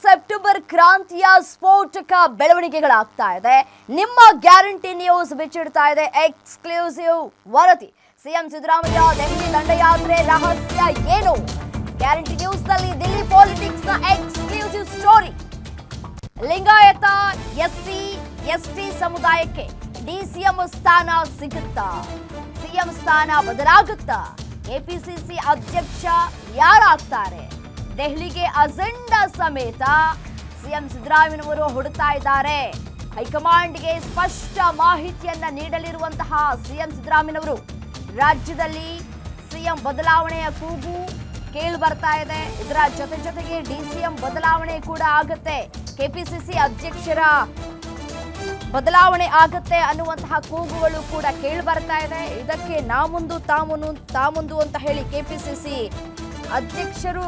September ಕ್ರಾಂತಿಯ ಸ್ಫೋಟಕ ಬೆಳವಣಿಗೆಗಳಾಗ್ತಾ ಇದೆ. ನಿಮ್ಮ ಗ್ಯಾರಂಟಿ ನ್ಯೂಸ್ ಬಿಚ್ಚಿಡ್ತಾ ಇದೆ ಎಕ್ಸ್ಕ್ಲೂಸಿವ್ ವರದಿ. ಸಿಎಂ ಸಿದ್ದರಾಮಯ್ಯ ದೆಹಲಿ ದಂಡಯಾತ್ರೆ ರಹಸ್ಯ ಏನು? ಗ್ಯಾರಂಟಿ ನ್ಯೂಸ್ ನಲ್ಲಿ ದಿಲ್ಲಿ ಪಾಲಿಟಿಕ್ಸ್ ನ exclusive story. Lingayat SC ST ಸಮುದಾಯಕ್ಕೆ ಡಿಸಿಎಂ ಸ್ಥಾನ ಸಿಗುತ್ತಾ? ಸಿಎಂ ಸ್ಥಾನ ಬದಲಾಗುತ್ತಾ? ಕೆಪಿಸಿಸಿ ಅಧ್ಯಕ್ಷ ಯಾರಾಗ್ತಾರೆ? ದೆಹಲಿಗೆ ಅಜೆಂಡಾ ಸಮೇತ ಸಿಎಂ ಸಿದ್ದರಾಮಯ್ಯನವರು ಹೊರಡ್ತಾ ಇದ್ದಾರೆ. ಹೈಕಮಾಂಡ್ಗೆ ಸ್ಪಷ್ಟ ಮಾಹಿತಿಯನ್ನ ನೀಡಲಿರುವಂತಹ ಸಿಎಂ ಸಿದ್ದರಾಮಯ್ಯನವರು ರಾಜ್ಯದಲ್ಲಿ ಸಿಎಂ ಬದಲಾವಣೆಯ ಕೂಗು ಕೇಳಿ ಬರ್ತಾ ಇದೆ. ಇದರ ಜೊತೆಗೆ ಡಿಸಿಎಂ ಬದಲಾವಣೆ ಕೂಡ ಆಗುತ್ತೆ, ಕೆಪಿಸಿಸಿ ಅಧ್ಯಕ್ಷರ ಬದಲಾವಣೆ ಆಗುತ್ತೆ ಅನ್ನುವಂತಹ ಕೂಗುಗಳು ಕೂಡ ಕೇಳಿ ಬರ್ತಾ ಇದೆ. ಇದಕ್ಕೆ ತಾಮುಂದು ಅಂತ ಹೇಳಿ ಕೆಪಿಸಿಸಿ ಅಧ್ಯಕ್ಷರು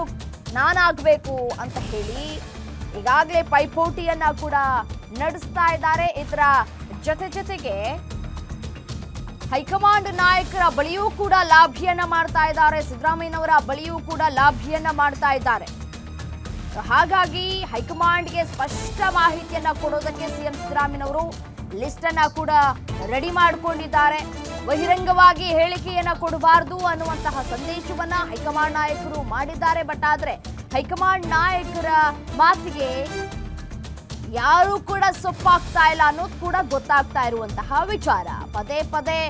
ನಾನಾಗಬೇಕು ಅಂತ ಹೇಳಿ ಈಗಾಗಲೇ ಪೈಪೋಟಿಯನ್ನ ಕೂಡ ನಡೆಸ್ತಾ ಇದ್ದಾರೆ. ಇದರ ಜೊತೆಗೆ ಹೈಕಮಾಂಡ್ ನಾಯಕರ ಬಳಿಯೂ ಕೂಡ ಲಾಭಿಯನ್ನ ಮಾಡ್ತಾ ಇದ್ದಾರೆ. ಸಿದ್ದರಾಮಯ್ಯನವರ ಬಳಿಯೂ ಕೂಡ ಲಾಭಿಯನ್ನ ಮಾಡ್ತಾ ಇದ್ದಾರೆ. ಹಾಗಾಗಿ ಹೈಕಮಾಂಡ್ಗೆ ಸ್ಪಷ್ಟ ಮಾಹಿತಿಯನ್ನ ಕೊಡೋದಕ್ಕೆ ಸಿಎಂ ಸಿದ್ದರಾಮಯ್ಯನವರು ಲಿಸ್ಟ್ ಅನ್ನ ಕೂಡ ರೆಡಿ ಮಾಡಿಕೊಂಡಿದ್ದಾರೆ. ಬಹಿರಂಗವಾಗಿ ಹೇಳಿಕೆಯನ್ನ ಕೊಡಬಾರದು ಅನ್ನುವಂತಹ ಸಂದೇಶವನ್ನ ಹೈಕಮಾಂಡ್ ನಾಯಕರು ಮಾಡಿದ್ದಾರೆ. ಬಟ್ ಆದ್ರೆ ಹೈಕಮಾಂಡ್ ನಾಯಕರ ಮಾತಿಗೆ ಯಾರು ಕೂಡ ಸೊಪ್ಪಾಗ್ತಾ ಇಲ್ಲ ಅನ್ನೋದು ಕೂಡ ಗೊತ್ತಾಗ್ತಾ ಇರುವಂತಹ ವಿಚಾರ. ಪದೇ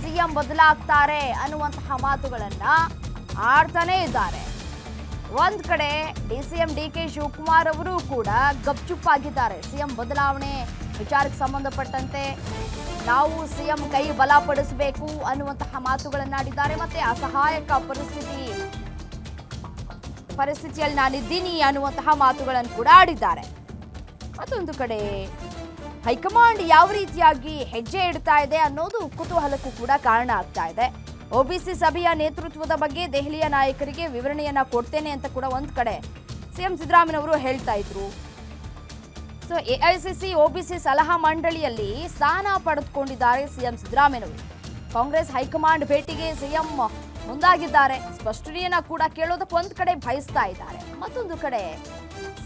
ಸಿಎಂ ಬದಲಾಗ್ತಾರೆ ಅನ್ನುವಂತಹ ಮಾತುಗಳನ್ನ ಆಡ್ತಾನೆ ಇದ್ದಾರೆ. ಒಂದ್ ಕಡೆ ಡಿಸಿಎಂ ಡಿಕೆ ಶಿವಕುಮಾರ್ ಅವರು ಕೂಡ ಗಪ್ಚುಪ್ಪಾಗಿದ್ದಾರೆ. ಸಿಎಂ ಬದಲಾವಣೆ ವಿಚಾರಕ್ಕೆ ಸಂಬಂಧಪಟ್ಟಂತೆ ನಾವು ಸಿಎಂ ಕೈ ಬಲಪಡಿಸಬೇಕು ಅನ್ನುವಂತಹ ಮಾತುಗಳನ್ನಾಡಿದ್ದಾರೆ. ಮತ್ತೆ ಅಸಹಾಯಕ ಪರಿಸ್ಥಿತಿಯಲ್ಲಿ ನಾನಿದ್ದೀನಿ ಅನ್ನುವಂತಹ ಮಾತುಗಳನ್ನು ಕೂಡ ಆಡಿದ್ದಾರೆ. ಮತ್ತೊಂದು ಕಡೆ ಹೈಕಮಾಂಡ್ ಯಾವ ರೀತಿಯಾಗಿ ಹೆಜ್ಜೆ ಇಡ್ತಾ ಇದೆ ಅನ್ನೋದು ಕುತೂಹಲಕ್ಕೂ ಕೂಡ ಕಾರಣ ಆಗ್ತಾ ಇದೆ. ಒಬಿಸಿ ಸಭೆಯ ನೇತೃತ್ವದ ಬಗ್ಗೆ ದೆಹಲಿಯ ನಾಯಕರಿಗೆ ವಿವರಣೆಯನ್ನ ಕೊಡ್ತೇನೆ ಅಂತ ಕೂಡ ಒಂದ್ ಕಡೆ ಸಿಎಂ ಸಿದ್ದರಾಮಯ್ಯನವರು ಹೇಳ್ತಾ ಇದ್ರು. ಸೊ ಎಐಸಿಸಿ ಒಬಿಸಿ ಸಲಹಾ ಮಂಡಳಿಯಲ್ಲಿ ಸ್ಥಾನ ಪಡೆದುಕೊಂಡಿದ್ದಾರೆ ಸಿಎಂ ಸಿದ್ದರಾಮಯ್ಯನವರು. ಕಾಂಗ್ರೆಸ್ ಹೈಕಮಾಂಡ್ ಭೇಟಿಗೆ ಸಿಎಂ ಮುಂದಾಗಿದ್ದಾರೆ. ಸ್ಪಷ್ಟನೆಯನ್ನ ಕೂಡ ಕೇಳೋದಕ್ಕೆ ಒಂದ್ ಕಡೆ ಬಯಸ್ತಾ ಇದ್ದಾರೆ. ಮತ್ತೊಂದು ಕಡೆ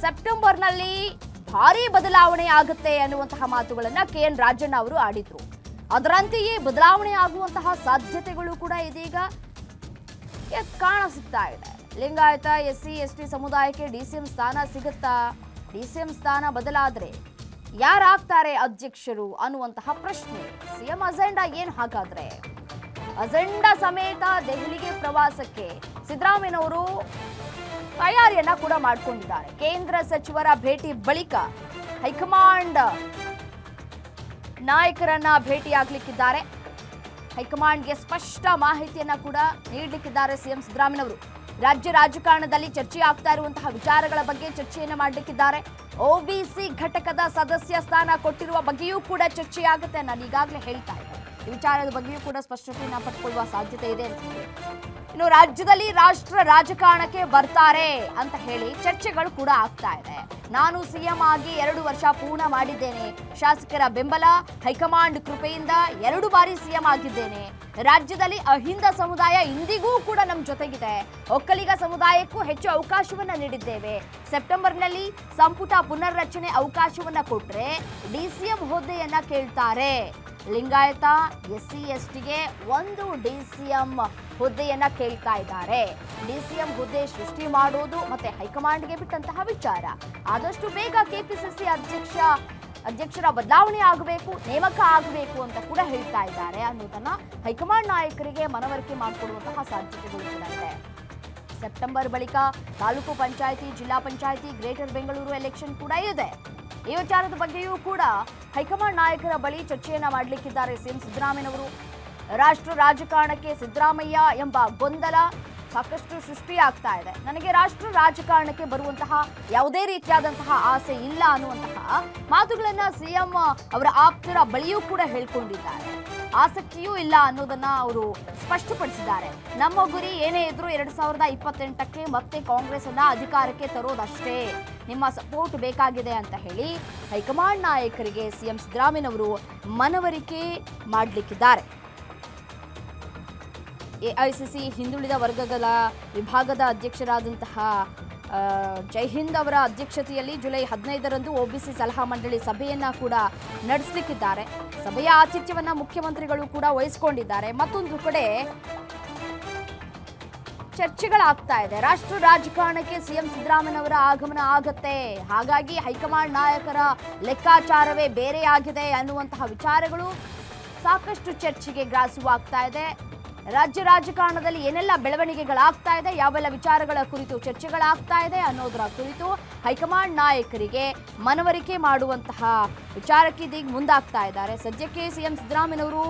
ಸೆಪ್ಟೆಂಬರ್ನಲ್ಲಿ ಭಾರಿ ಬದಲಾವಣೆ ಆಗುತ್ತೆ ಅನ್ನುವಂತಹ ಮಾತುಗಳನ್ನ ಕೆಎನ್ ರಾಜಣ್ಣ ಅವರು ಆಡಿದ್ರು. ಅದರಂತೆಯೇ ಬದಲಾವಣೆ ಆಗುವಂತಹ ಸಾಧ್ಯತೆಗಳು ಕೂಡ ಇದೀಗ ಕಾಣಸಿಗ್ತಾ ಇದೆ. ಲಿಂಗಾಯತ ಎಸ್ಸಿ ಎಸ್ಟಿ ಸಮುದಾಯಕ್ಕೆ ಡಿಸಿಎಂ ಸ್ಥಾನ ಸಿಗುತ್ತಾ? ಡಿಸಿಎಂ ಸ್ಥಾನ ಬದಲಾದ್ರೆ ಯಾರಾಗ್ತಾರೆ ಅಧ್ಯಕ್ಷರು ಅನ್ನುವಂತಹ ಪ್ರಶ್ನೆ. ಸಿಎಂ ಅಜೆಂಡಾ ಏನ್ ಹಾಗಾದ್ರೆ? ಅಜೆಂಡಾ ಸಮೇತ ದೆಹಲಿಗೆ ಪ್ರವಾಸಕ್ಕೆ ಸಿದ್ದರಾಮಯ್ಯನವರು ತಯಾರಿಯನ್ನ ಕೂಡ ಮಾಡಿಕೊಂಡಿದ್ದಾರೆ. ಕೇಂದ್ರ ಸಚಿವರ ಭೇಟಿ ಬಳಿಕ ಹೈಕಮಾಂಡ್ ನಾಯಕರನ್ನ ಭೇಟಿಯಾಗಲಿಕ್ಕಿದ್ದಾರೆ. ಹೈಕಮಾಂಡ್ಗೆ ಸ್ಪಷ್ಟ ಮಾಹಿತಿಯನ್ನ ಕೂಡ ನೀಡಲಿಕ್ಕಿದ್ದಾರೆ ಸಿಎಂ ಸಿದ್ದರಾಮಯ್ಯನವರು. ರಾಜ್ಯ ರಾಜಕಾರಣದಲ್ಲಿ ಚರ್ಚೆ ಆಗ್ತಾ ಇರುವಂತಹ ವಿಚಾರಗಳ ಬಗ್ಗೆ ಚರ್ಚೆಯನ್ನ ಮಾಡಲಿಕ್ಕಿದ್ದಾರೆ. ಒಬಿಸಿ ಘಟಕದ ಸದಸ್ಯ ಸ್ಥಾನ ಕೊಟ್ಟಿರುವ ಬಗ್ಗೆಯೂ ಕೂಡ ಚರ್ಚೆಯಾಗುತ್ತೆ. ನಾನು ಈಗಾಗಲೇ ಹೇಳ್ತಾ ಇದ್ದೆ, ಈ ವಿಚಾರದ ಬಗ್ಗೆಯೂ ಕೂಡ ಸ್ಪಷ್ಟತೆಯನ್ನ ಪಡೆದುಕೊಳ್ಳುವ ಸಾಧ್ಯತೆ ಇದೆ ಅಂತ ಹೇಳಿ. ಇನ್ನು ರಾಜ್ಯದಲ್ಲಿ ರಾಷ್ಟ್ರ ರಾಜಕಾರಣಕ್ಕೆ ಬರ್ತಾರೆ ಅಂತ ಹೇಳಿ ಚರ್ಚೆಗಳು ಕೂಡ ಆಗ್ತಾ ಇದೆ. ನಾನು ಸಿಎಂ ಆಗಿ 2 ವರ್ಷ ಪೂರ್ಣ ಮಾಡಿದ್ದೇನೆ. ಶಾಸಕರ ಬೆಂಬಲ, ಹೈಕಮಾಂಡ್ ಕೃಪೆಯಿಂದ 2 ಬಾರಿ ಸಿಎಂ ಆಗಿದ್ದೇನೆ. ರಾಜ್ಯದಲ್ಲಿ ಅಹಿಂದ ಸಮುದಾಯ ಇಂದಿಗೂ ಕೂಡ ನಮ್ಮ ಜೊತೆಗಿದೆ. ಒಕ್ಕಲಿಗ ಸಮುದಾಯಕ್ಕೂ ಹೆಚ್ಚು ಅವಕಾಶವನ್ನ ನೀಡಿದ್ದೇವೆ. ಸೆಪ್ಟೆಂಬರ್ನಲ್ಲಿ ಸಂಪುಟ ಪುನರ್ರಚನೆ ಅವಕಾಶವನ್ನ ಕೊಟ್ರೆ ಡಿಸಿಎಂ ಹುದ್ದೆಯನ್ನ ಕೇಳ್ತಾರೆ. ಲಿಂಗಾಯತ ಎಸ್ಸಿ ಎಸ್ಟಿಗೆ 1 ಡಿಸಿಎಂ ಹುದ್ದೆಯನ್ನ ಕೇಳ್ತಾ ಇದ್ದಾರೆ. ಡಿಸಿಎಂ ಹುದ್ದೆ ಸೃಷ್ಟಿ ಮಾಡೋದು ಮತ್ತೆ ಹೈಕಮಾಂಡ್ಗೆ ಬಿಟ್ಟಂತಹ ವಿಚಾರ. ಆದಷ್ಟು ಬೇಗ ಕೆಪಿಸಿಸಿ ಅಧ್ಯಕ್ಷರ ಬದಲಾವಣೆ ಆಗಬೇಕು, ನೇಮಕ ಆಗಬೇಕು ಅಂತ ಕೂಡ ಹೇಳ್ತಾ ಇದ್ದಾರೆ ಅನ್ನೋದನ್ನ ಹೈಕಮಾಂಡ್ ನಾಯಕರಿಗೆ ಮನವರಿಕೆ ಮಾಡಿಕೊಡುವಂತಹ ಸಾಧ್ಯತೆಗಳು ಕೂಡ ಇದೆ. ಸೆಪ್ಟೆಂಬರ್ ಬಳಿಕ ತಾಲೂಕು ಪಂಚಾಯಿತಿ, ಜಿಲ್ಲಾ ಪಂಚಾಯಿತಿ, ಗ್ರೇಟರ್ ಬೆಂಗಳೂರು ಎಲೆಕ್ಷನ್ ಕೂಡ ಇದೆ. ಈ ವಿಚಾರದ ಬಗ್ಗೆಯೂ ಕೂಡ ಹೈಕಮಾಂಡ್ ನಾಯಕರ ಬಳಿ ಚರ್ಚೆಯನ್ನ ಮಾಡಲಿಕ್ಕಿದ್ದಾರೆ ಸಿಎಂ ಸಿದ್ದರಾಮಯ್ಯನವರು. ರಾಷ್ಟ್ರ ರಾಜಕಾರಣಕ್ಕೆ ಸಿದ್ದರಾಮಯ್ಯ ಎಂಬ ಗೊಂದಲ ಸಾಕಷ್ಟು ಸೃಷ್ಟಿಯಾಗ್ತಾ ಇದೆ. ನನಗೆ ರಾಷ್ಟ್ರ ರಾಜಕಾರಣಕ್ಕೆ ಬರುವಂತಹ ಯಾವುದೇ ರೀತಿಯಾದಂತಹ ಆಸೆ ಇಲ್ಲ ಅನ್ನುವಂತಹ ಮಾತುಗಳನ್ನ ಸಿಎಂ ಅವರ ಆಪ್ತರ ಬಳಿಯೂ ಕೂಡ ಹೇಳ್ಕೊಂಡಿದ್ದಾರೆ. ಆಸಕ್ತಿಯೂ ಇಲ್ಲ ಅನ್ನೋದನ್ನ ಅವರು ಸ್ಪಷ್ಟಪಡಿಸಿದ್ದಾರೆ. ನಮ್ಮ ಗುರಿ ಏನೇ ಇದ್ರೂ 2028ಕ್ಕೆ ಮತ್ತೆ ಕಾಂಗ್ರೆಸ್ ಅನ್ನ ಅಧಿಕಾರಕ್ಕೆ ತರೋದಷ್ಟೇ. ನಿಮ್ಮ ಸಪೋರ್ಟ್ ಬೇಕಾಗಿದೆ ಅಂತ ಹೇಳಿ ಹೈಕಮಾಂಡ್ ನಾಯಕರಿಗೆ ಸಿಎಂ ಸಿದ್ದರಾಮಯ್ಯನವರು ಮನವರಿಕೆ ಮಾಡಲಿಕ್ಕಿದ್ದಾರೆ. ಎಐಸಿಸಿ ಹಿಂದುಳಿದ ವರ್ಗಗಳ ವಿಭಾಗದ ಅಧ್ಯಕ್ಷರಾದಂತಹ ಜೈಹಿಂದ್ ಅವರ ಅಧ್ಯಕ್ಷತೆಯಲ್ಲಿ ಜುಲೈ 15ರಂದು ಒಬಿಸಿ ಸಲಹಾ ಮಂಡಳಿ ಸಭೆಯನ್ನ ಕೂಡ ನಡೆಸಲಿಕ್ಕಿದ್ದಾರೆ. ಸಭೆಯ ಆತಿಥ್ಯವನ್ನ ಮುಖ್ಯಮಂತ್ರಿಗಳು ಕೂಡ ವಹಿಸಿಕೊಂಡಿದ್ದಾರೆ. ಮತ್ತೊಂದು ಕಡೆ ಚರ್ಚೆಗಳಾಗ್ತಾ ಇದೆ. ರಾಷ್ಟ್ರ ರಾಜಕಾರಣಕ್ಕೆ ಸಿಎಂ ಸಿದ್ದರಾಮಯ್ಯನವರ ಆಗಮನ ಆಗತ್ತೆ, ಹಾಗಾಗಿ ಹೈಕಮಾಂಡ್ ನಾಯಕರ ಲೆಕ್ಕಾಚಾರವೇ ಬೇರೆಯಾಗಿದೆ ಅನ್ನುವಂತಹ ವಿಚಾರಗಳು ಸಾಕಷ್ಟು ಚರ್ಚೆಗೆ ಗ್ರಾಸವಾಗ್ತಾ ಇದೆ. ರಾಜ್ಯ ರಾಜಕಾರಣದಲ್ಲಿ ಏನೆಲ್ಲ ಬೆಳವಣಿಗೆಗಳಾಗ್ತಾ ಇದೆ, ಯಾವೆಲ್ಲ ವಿಚಾರಗಳ ಕುರಿತು ಚರ್ಚೆಗಳಾಗ್ತಾ ಇದೆ ಅನ್ನೋದರ ಕುರಿತು ಹೈಕಮಾಂಡ್ ನಾಯಕರಿಗೆ ಮನವರಿಕೆ ಮಾಡುವಂತಹ ವಿಚಾರಕ್ಕೆ ಇದೀಗ ಮುಂದಾಗ್ತಾ ಇದ್ದಾರೆ. ಸದ್ಯಕ್ಕೆ ಸಿಎಂ ಸಿದ್ದರಾಮಯ್ಯನವರು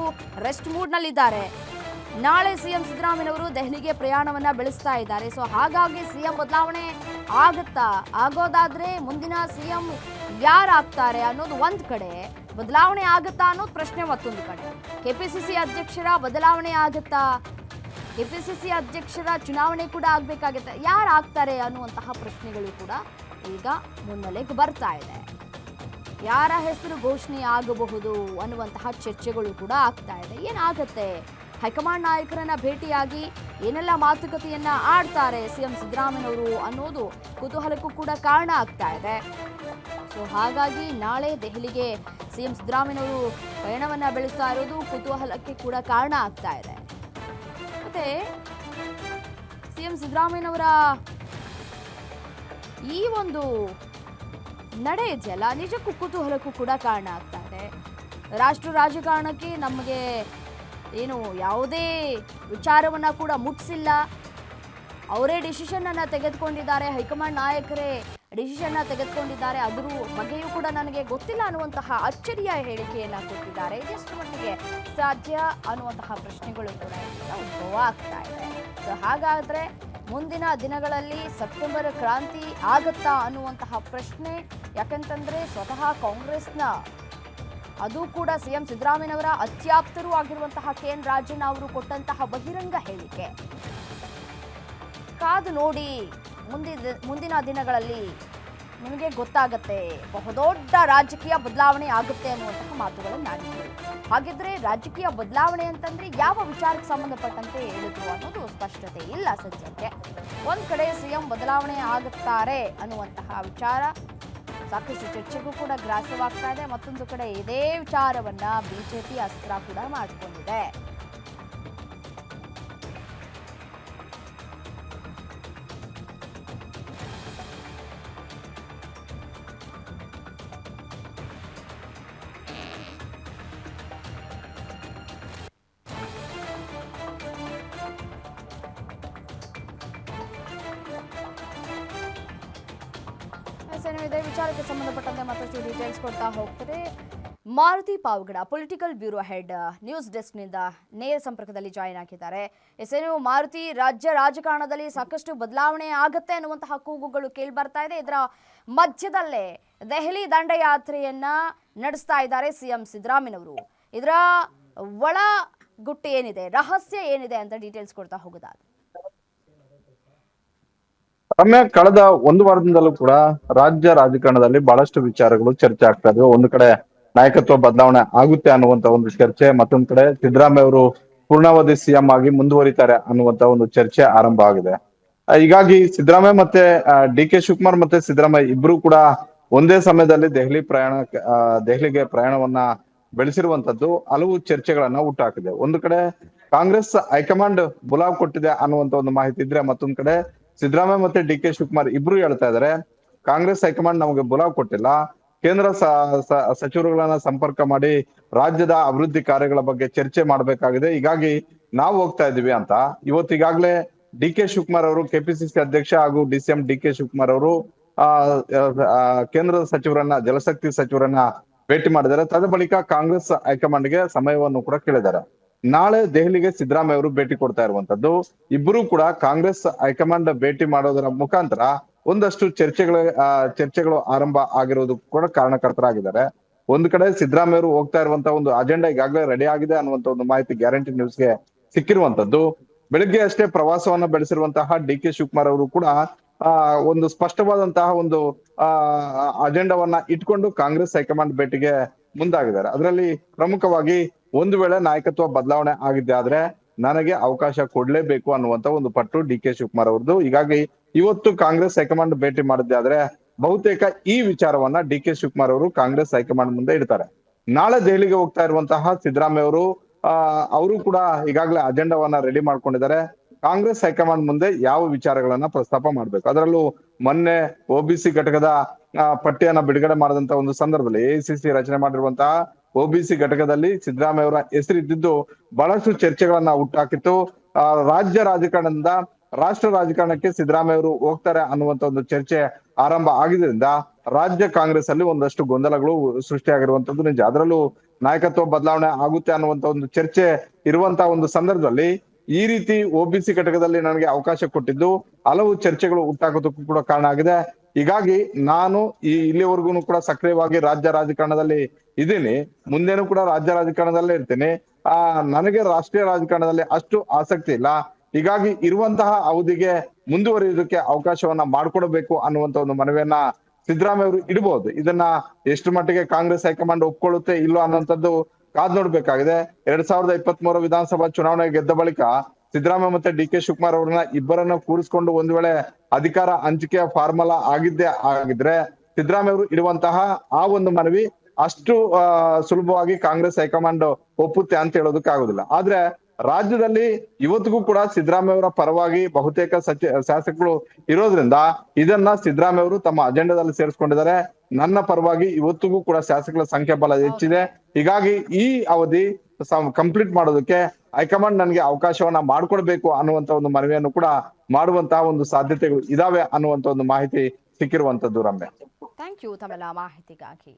ರೆಸ್ಟ್ ಮೂಡ್ನಲ್ಲಿದ್ದಾರೆ. ನಾಳೆ ಸಿಎಂ ಸಿದ್ದರಾಮಯ್ಯನವರು ದೆಹಲಿಗೆ ಪ್ರಯಾಣವನ್ನ ಬೆಳೆಸ್ತಾ ಇದ್ದಾರೆ. ಸೊ ಹಾಗಾಗಿ ಸಿಎಂ ಬದಲಾವಣೆ ಆಗುತ್ತಾ, ಆಗೋದಾದ್ರೆ ಮುಂದಿನ ಸಿಎಂ ಯಾರಾಗ್ತಾರೆ ಅನ್ನೋದು ಒಂದ್ ಕಡೆ, ಬದಲಾವಣೆ ಆಗುತ್ತಾ ಅನ್ನೋದು ಪ್ರಶ್ನೆ ಮತ್ತೊಂದು ಕಡೆ. ಕೆಪಿಸಿಸಿ ಅಧ್ಯಕ್ಷರ ಬದಲಾವಣೆ ಆಗುತ್ತಾ, ಕೆಪಿಸಿಸಿ ಅಧ್ಯಕ್ಷರ ಚುನಾವಣೆ ಕೂಡ ಆಗ್ಬೇಕಾಗತ್ತೆ, ಯಾರು ಆಗ್ತಾರೆ ಅನ್ನುವಂತಹ ಪ್ರಶ್ನೆಗಳು ಕೂಡ ಈಗ ಮುನ್ನೆಲೆಗೆ ಬರ್ತಾ ಇದೆ. ಯಾರ ಹೆಸರು ಘೋಷಣೆ ಆಗಬಹುದು ಅನ್ನುವಂತಹ ಚರ್ಚೆಗಳು ಕೂಡ ಆಗ್ತಾ ಇದೆ. ಏನಾಗತ್ತೆ, ಹೈಕಮಾಂಡ್ ನಾಯಕರನ್ನ ಭೇಟಿಯಾಗಿ ಏನೆಲ್ಲ ಮಾತುಕತೆಯನ್ನ ಆಡ್ತಾರೆ ಸಿಎಂ ಸಿದ್ದರಾಮಯ್ಯನವರು ಅನ್ನೋದು ಕುತೂಹಲಕ್ಕೂ ಕೂಡ ಕಾರಣ ಆಗ್ತಾ ಇದೆ. ಸೊ ಹಾಗಾಗಿ ನಾಳೆ ದೆಹಲಿಗೆ ಸಿಎಂ ಸಿದ್ದರಾಮಯ್ಯನವರು ಪಯಣವನ್ನ ಬೆಳೆಸ್ತಾ ಇರೋದು ಕುತೂಹಲಕ್ಕೆ ಕೂಡ ಕಾರಣ ಆಗ್ತಾ ಇದೆ. ಮತ್ತೆ ಸಿಎಂ ಸಿದ್ದರಾಮಯ್ಯನವರ ಈ ಒಂದು ನಡೆ ಇದೆಯಲ್ಲ, ನಿಜಕ್ಕೂ ಕುತೂಹಲಕ್ಕೂ ಕೂಡ ಕಾರಣ ಆಗ್ತಾ ಇದೆ. ರಾಷ್ಟ್ರ ರಾಜಕಾರಣಕ್ಕೆ ನಮಗೆ ಏನು ಯಾವುದೇ ವಿಚಾರವನ್ನ ಕೂಡ ಮುಟ್ಟಿಸಿಲ್ಲ, ಅವರೇ ಡಿಸಿಷನ್ ಅನ್ನ ತೆಗೆದುಕೊಂಡಿದ್ದಾರೆ, ಹೈಕಮಾಂಡ್ ನಾಯಕರೇ ಡಿಸಿಷನ್ ತೆಗೆದುಕೊಂಡಿದ್ದಾರೆ, ಅದ್ರ ಬಗ್ಗೆಯೂ ಕೂಡ ನನಗೆ ಗೊತ್ತಿಲ್ಲ ಅನ್ನುವಂತಹ ಅಚ್ಚರಿಯ ಹೇಳಿಕೆಯನ್ನ ಕೊಟ್ಟಿದ್ದಾರೆ. ಇದೆಷ್ಟು ಮಟ್ಟಿಗೆ ಸಾಧ್ಯ ಅನ್ನುವಂತಹ ಪ್ರಶ್ನೆಗಳು ಕೂಡ ಉದ್ಭವ ಆಗ್ತಾ ಇದೆ. ಸೊ ಹಾಗಾದ್ರೆ ಮುಂದಿನ ದಿನಗಳಲ್ಲಿ ಸೆಪ್ಟೆಂಬರ್ ಕ್ರಾಂತಿ ಆಗತ್ತಾ ಅನ್ನುವಂತಹ ಪ್ರಶ್ನೆ. ಯಾಕಂತಂದ್ರೆ ಸ್ವತಃ ಕಾಂಗ್ರೆಸ್ನ, ಅದು ಕೂಡ ಸಿಎಂ ಸಿದ್ದರಾಮಯ್ಯನವರ ಅತ್ಯಾಪ್ತರೂ ಆಗಿರುವಂತಹ ಕೆಎನ್ ರಾಜಣ್ಣ ಅವರು ಕೊಟ್ಟಂತಹ ಬಹಿರಂಗ ಹೇಳಿಕೆ. ಕಾದು ನೋಡಿ, ಮುಂದಿನ ದಿನಗಳಲ್ಲಿ ನಿಮಗೆ ಗೊತ್ತಾಗತ್ತೆ, ಬಹುದೊಡ್ಡ ರಾಜಕೀಯ ಬದಲಾವಣೆ ಆಗುತ್ತೆ ಅನ್ನುವಂತಹ ಮಾತುಗಳನ್ನು ಆಡಿದ್ರು. ಹಾಗಿದ್ರೆ ರಾಜಕೀಯ ಬದಲಾವಣೆ ಅಂತಂದ್ರೆ ಯಾವ ವಿಚಾರಕ್ಕೆ ಸಂಬಂಧಪಟ್ಟಂತೆ ಹೇಳಿದ್ರು ಅನ್ನೋದು ಸ್ಪಷ್ಟತೆ ಇಲ್ಲ ಸದ್ಯಕ್ಕೆ. ಒಂದ್ ಕಡೆ ಸಿಎಂ ಬದಲಾವಣೆ ಆಗುತ್ತಾರೆ ಅನ್ನುವಂತಹ ವಿಚಾರ ಸಾಕಷ್ಟು ಚರ್ಚೆಗೂ ಕೂಡ ಗ್ರಾಸವಾಗ್ತಾ ಇದೆ. ಮತ್ತೊಂದು ಕಡೆ ಇದೇ ವಿಚಾರವನ್ನ ಬಿಜೆಪಿ ಅಸ್ತ್ರ ಕೂಡ ಮಾಡಿಕೊಂಡಿದೆ. ಇದೇ ವಿಚಾರಕ್ಕೆ ಸಂಬಂಧಪಟ್ಟಂತೆ ಮತ್ತಷ್ಟು ಡೀಟೇಲ್ಸ್ ಕೊಡ್ತಾ ಹೋಗ್ತಾರೆ Maruti Pavagada, political bureau head, news ಡೆಸ್ಕ್ನಿಂದ ನೇರ ಸಂಪರ್ಕದಲ್ಲಿ ಜಾಯಿನ್ ಆಗಿದ್ದಾರೆ. ಎಸೇನು ಮಾರುತಿ, ರಾಜ್ಯ ರಾಜಕಾರಣದಲ್ಲಿ ಸಾಕಷ್ಟು ಬದಲಾವಣೆ ಆಗತ್ತೆ ಅನ್ನುವಂತಹ ಕೂಗುಗಳು ಕೇಳಿ ಬರ್ತಾ ಇದೆ. ಇದರ ಮಧ್ಯದಲ್ಲೇ ದೆಹಲಿ ದಂಡಯಾತ್ರೆಯನ್ನ ನಡೆಸ್ತಾ ಇದ್ದಾರೆ ಸಿಎಂ ಸಿದ್ದರಾಮಯ್ಯನವರು. ಇದರ ಒಳ ಗುಟ್ಟು ಏನಿದೆ, ರಹಸ್ಯ ಏನಿದೆ ಅಂತ ಡೀಟೇಲ್ಸ್ ಕೊಡ್ತಾ ಹೋಗೋದಾದ್ರೆ ರಮ್ಯಾ, ಕಳೆದ ಒಂದು ವಾರದಿಂದಲೂ ಕೂಡ ರಾಜ್ಯ ರಾಜಕಾರಣದಲ್ಲಿ ಬಹಳಷ್ಟು ವಿಚಾರಗಳು ಚರ್ಚೆ ಆಗ್ತಾ ಇದ್ವು. ಒಂದು ಕಡೆ ನಾಯಕತ್ವ ಬದಲಾವಣೆ ಆಗುತ್ತೆ ಅನ್ನುವಂತ ಒಂದು ಚರ್ಚೆ, ಮತ್ತೊಂದು ಕಡೆ ಸಿದ್ದರಾಮಯ್ಯ ಅವರು ಪೂರ್ಣಾವಧಿ ಸಿಎಂ ಆಗಿ ಮುಂದುವರಿತಾರೆ ಅನ್ನುವಂತ ಒಂದು ಚರ್ಚೆ ಆರಂಭ ಆಗಿದೆ. ಹೀಗಾಗಿ ಸಿದ್ದರಾಮಯ್ಯ ಮತ್ತೆ ಡಿ.ಕೆ. ಶಿವಕುಮಾರ್ ಮತ್ತೆ ಸಿದ್ದರಾಮಯ್ಯ ಇಬ್ರು ಕೂಡ ಒಂದೇ ಸಮಯದಲ್ಲಿ ದೆಹಲಿಗೆ ಪ್ರಯಾಣವನ್ನ ಬೆಳೆಸಿರುವಂತದ್ದು ಹಲವು ಚರ್ಚೆಗಳನ್ನ ಹುಟ್ಟಾಕಿದೆ. ಒಂದು ಕಡೆ ಕಾಂಗ್ರೆಸ್ ಹೈಕಮಾಂಡ್ ಬುಲಾವ್ ಕೊಟ್ಟಿದೆ ಅನ್ನುವಂತ ಒಂದು ಮಾಹಿತಿ ಇದ್ರೆ, ಮತ್ತೊಂದ್ ಕಡೆ ಸಿದ್ದರಾಮಯ್ಯ ಮತ್ತೆ ಡಿ.ಕೆ. ಶಿವಕುಮಾರ್ ಇಬ್ರು ಹೇಳ್ತಾ ಇದಾರೆ, ಕಾಂಗ್ರೆಸ್ ಹೈಕಮಾಂಡ್ ನಮಗೆ ಬುಲಾವ್ ಕೊಟ್ಟಿಲ್ಲ, ಕೇಂದ್ರ ಸಚಿವರುಗಳನ್ನ ಸಂಪರ್ಕ ಮಾಡಿ ರಾಜ್ಯದ ಅಭಿವೃದ್ಧಿ ಕಾರ್ಯಗಳ ಬಗ್ಗೆ ಚರ್ಚೆ ಮಾಡಬೇಕಾಗಿದೆ, ಹೀಗಾಗಿ ನಾವು ಹೋಗ್ತಾ ಇದೀವಿ ಅಂತ. ಇವತ್ತಿಗಾಗ್ಲೇ ಡಿ.ಕೆ. ಶಿವಕುಮಾರ್ ಅವರು, ಕೆಪಿಸಿಸಿ ಅಧ್ಯಕ್ಷ ಹಾಗೂ ಡಿ.ಸಿ.ಎಂ ಡಿ.ಕೆ. ಶಿವಕುಮಾರ್ ಅವರು ಕೇಂದ್ರದ ಸಚಿವರನ್ನ, ಜಲಶಕ್ತಿ ಸಚಿವರನ್ನ ಭೇಟಿ ಮಾಡಿದ್ದಾರೆ. ತದ ಬಳಿಕ ಕಾಂಗ್ರೆಸ್ ಹೈಕಮಾಂಡ್ಗೆ ಸಮಯವನ್ನು ಕೂಡ ಕೇಳಿದ್ದಾರೆ. ನಾಳೆ ದೆಹಲಿಗೆ ಸಿದ್ದರಾಮಯ್ಯ ಅವರು ಭೇಟಿ ಕೊಡ್ತಾ ಇರುವಂತದ್ದು. ಇಬ್ಬರು ಕೂಡ ಕಾಂಗ್ರೆಸ್ ಹೈಕಮಾಂಡ್ ಭೇಟಿ ಮಾಡೋದರ ಮುಖಾಂತರ ಒಂದಷ್ಟು ಚರ್ಚೆಗಳು ಆರಂಭ ಆಗಿರೋದು ಕೂಡ ಕಾರಣಕರ್ತರಾಗಿದ್ದಾರೆ. ಒಂದು ಕಡೆ ಸಿದ್ದರಾಮಯ್ಯ ಅವರು ಹೋಗ್ತಾ ಇರುವಂತಹ ಒಂದು ಅಜೆಂಡಾ ಈಗಾಗಲೇ ರೆಡಿ ಆಗಿದೆ ಅನ್ನುವಂತ ಒಂದು ಮಾಹಿತಿ ಗ್ಯಾರಂಟಿ ನ್ಯೂಸ್ಗೆ ಸಿಕ್ಕಿರುವಂತದ್ದು. ಬೆಳಿಗ್ಗೆ ಅಷ್ಟೇ ಪ್ರವಾಸವನ್ನ ಬೆಳೆಸಿರುವಂತಹ ಡಿ.ಕೆ. ಶಿವಕುಮಾರ್ ಅವರು ಕೂಡ ಒಂದು ಸ್ಪಷ್ಟವಾದಂತಹ ಒಂದು ಅಜೆಂಡಾವನ್ನ ಇಟ್ಕೊಂಡು ಕಾಂಗ್ರೆಸ್ ಹೈಕಮಾಂಡ್ ಭೇಟಿಗೆ ಮುಂದಾಗಿದ್ದಾರೆ. ಅದರಲ್ಲಿ ಪ್ರಮುಖವಾಗಿ ಒಂದು ವೇಳೆ ನಾಯಕತ್ವ ಬದಲಾವಣೆ ಆಗಿದ್ದೆ ಆದ್ರೆ ನನಗೆ ಅವಕಾಶ ಕೊಡ್ಲೇಬೇಕು ಅನ್ನುವಂತ ಒಂದು ಪಟ್ಟು ಡಿ.ಕೆ. ಶಿವಕುಮಾರ್ ಅವ್ರದ್ದು. ಹೀಗಾಗಿ ಇವತ್ತು ಕಾಂಗ್ರೆಸ್ ಹೈಕಮಾಂಡ್ ಭೇಟಿ ಮಾಡಿದ್ದೆ ಆದ್ರೆ ಬಹುತೇಕ ಈ ವಿಚಾರವನ್ನ ಡಿ ಕೆ ಶಿವಕುಮಾರ್ ಅವರು ಕಾಂಗ್ರೆಸ್ ಹೈಕಮಾಂಡ್ ಮುಂದೆ ಇಡ್ತಾರೆ. ನಾಳೆ ದೆಹಲಿಗೆ ಹೋಗ್ತಾ ಇರುವಂತಹ ಸಿದ್ದರಾಮಯ್ಯ ಅವರು ಅವರು ಕೂಡ ಈಗಾಗಲೇ ಅಜೆಂಡಾವನ್ನ ರೆಡಿ ಮಾಡ್ಕೊಂಡಿದ್ದಾರೆ. ಕಾಂಗ್ರೆಸ್ ಹೈಕಮಾಂಡ್ ಮುಂದೆ ಯಾವ ವಿಚಾರಗಳನ್ನ ಪ್ರಸ್ತಾಪ ಮಾಡ್ಬೇಕು, ಅದರಲ್ಲೂ ಮೊನ್ನೆ ಒಬಿಸಿ ಘಟಕದ ಪಟ್ಟಿಯನ್ನ ಬಿಡುಗಡೆ ಮಾಡಿದಂತ ಒಂದು ಸಂದರ್ಭದಲ್ಲಿ ಎಐಸಿಸಿ ರಚನೆ ಮಾಡಿರುವಂತಹ ಒಬಿಸಿ ಘಟಕದಲ್ಲಿ ಸಿದ್ದರಾಮಯ್ಯ ಅವರ ಹೆಸರಿದ್ದು ಬಹಳಷ್ಟು ಚರ್ಚೆಗಳನ್ನ ಹುಟ್ಟಾಕಿತ್ತು. ರಾಜ್ಯ ರಾಜಕಾರಣದಿಂದ ರಾಷ್ಟ್ರ ರಾಜಕಾರಣಕ್ಕೆ ಸಿದ್ದರಾಮಯ್ಯ ಅವರು ಹೋಗ್ತಾರೆ ಅನ್ನುವಂತ ಒಂದು ಚರ್ಚೆ ಆರಂಭ ಆಗಿದ್ರಿಂದ ರಾಜ್ಯ ಕಾಂಗ್ರೆಸ್ ಅಲ್ಲಿ ಒಂದಷ್ಟು ಗೊಂದಲಗಳು ಸೃಷ್ಟಿಯಾಗಿರುವಂತದ್ದು ನಿಜ. ಅದರಲ್ಲೂ ನಾಯಕತ್ವ ಬದಲಾವಣೆ ಆಗುತ್ತೆ ಅನ್ನುವಂತ ಒಂದು ಚರ್ಚೆ ಇರುವಂತಹ ಒಂದು ಸಂದರ್ಭದಲ್ಲಿ ಈ ರೀತಿ ಒಬಿಸಿ ಘಟಕದಲ್ಲಿ ನನಗೆ ಅವಕಾಶ ಕೊಟ್ಟಿದ್ದು ಹಲವು ಚರ್ಚೆಗಳು ಹುಟ್ಟಾಕೋದಕ್ಕೂ ಕೂಡ ಕಾರಣ ಆಗಿದೆ. ಹೀಗಾಗಿ ನಾನು ಇಲ್ಲಿವರೆಗೂ ಕೂಡ ಸಕ್ರಿಯವಾಗಿ ರಾಜ್ಯ ರಾಜಕಾರಣದಲ್ಲಿ ಇದ್ದೀನಿ, ಮುಂದೇನು ಕೂಡ ರಾಜ್ಯ ರಾಜಕಾರಣದಲ್ಲೇ ಇರ್ತೀನಿ. ನನಗೆ ರಾಷ್ಟ್ರೀಯ ರಾಜಕಾರಣದಲ್ಲಿ ಅಷ್ಟು ಆಸಕ್ತಿ ಇಲ್ಲ. ಹೀಗಾಗಿ ಇರುವಂತಹ ಅವಧಿಗೆ ಮುಂದುವರಿಯುವುದಕ್ಕೆ ಅವಕಾಶವನ್ನ ಮಾಡ್ಕೊಡ್ಬೇಕು ಅನ್ನುವಂತ ಒಂದು ಮನವಿಯನ್ನ ಸಿದ್ದರಾಮಯ್ಯ ಅವರು ಇಡಬಹುದು. ಇದನ್ನ ಎಷ್ಟು ಮಟ್ಟಿಗೆ ಕಾಂಗ್ರೆಸ್ ಹೈಕಮಾಂಡ್ ಒಪ್ಕೊಳ್ಳುತ್ತೆ ಇಲ್ಲೋ ಅನ್ನೋಂಥದ್ದು ಕಾದ್ ನೋಡ್ಬೇಕಾಗಿದೆ. 2023 ವಿಧಾನಸಭಾ ಚುನಾವಣೆ ಗೆದ್ದ ಬಳಿಕ ಸಿದ್ದರಾಮಯ್ಯ ಮತ್ತೆ ಡಿ ಕೆ ಶಿವಕುಮಾರ್ ಅವರನ್ನ ಇಬ್ಬರನ್ನ ಕೂರಿಸ್ಕೊಂಡು ಒಂದ್ ವೇಳೆ ಅಧಿಕಾರ ಹಂಚಿಕೆಯ ಫಾರ್ಮುಲಾ ಆಗಿದ್ರೆ ಸಿದ್ದರಾಮಯ್ಯ ಅವರು ಇಡುವಂತಹ ಆ ಒಂದು ಮನವಿ ಅಷ್ಟು ಸುಲಭವಾಗಿ ಕಾಂಗ್ರೆಸ್ ಹೈಕಮಾಂಡ್ ಒಪ್ಪುತ್ತೆ ಅಂತ ಹೇಳೋದಕ್ಕಾಗೋದಿಲ್ಲ. ಆದ್ರೆ ರಾಜ್ಯದಲ್ಲಿ ಇವತ್ತಿಗೂ ಕೂಡ ಸಿದ್ದರಾಮಯ್ಯ ಅವರ ಪರವಾಗಿ ಬಹುತೇಕ ಶಾಸಕರು ಇರೋದ್ರಿಂದ ಇದನ್ನ ಸಿದ್ದರಾಮಯ್ಯ ಅವರು ತಮ್ಮ ಅಜೆಂಡಾದಲ್ಲಿ ಸೇರಿಸ್ಕೊಂಡಿದ್ದಾರೆ. ನನ್ನ ಪರವಾಗಿ ಇವತ್ತಿಗೂ ಕೂಡ ಶಾಸಕರ ಸಂಖ್ಯಾ ಬಲ ಹೆಚ್ಚಿದೆ. ಹೀಗಾಗಿ ಈ ಅವಧಿ ಕಂಪ್ಲೀಟ್ ಮಾಡೋದಕ್ಕೆ ಹೈಕಮಾಂಡ್ ನನಗೆ ಅವಕಾಶವನ್ನ ಮಾಡ್ಕೊಡ್ಬೇಕು ಅನ್ನುವಂತ ಒಂದು ಮನವಿಯನ್ನು ಕೂಡ ಮಾಡುವಂತಹ ಒಂದು ಸಾಧ್ಯತೆಗಳು ಇದಾವೆ ಅನ್ನುವಂತ ಒಂದು ಮಾಹಿತಿ ಸಿಕ್ಕಿರುವಂತದ್ದು. ರಮ್ಯ, ಥ್ಯಾಂಕ್ ಯು ತಮ್ಮೆಲ್ಲ ಮಾಹಿತಿಗಾಗಿ.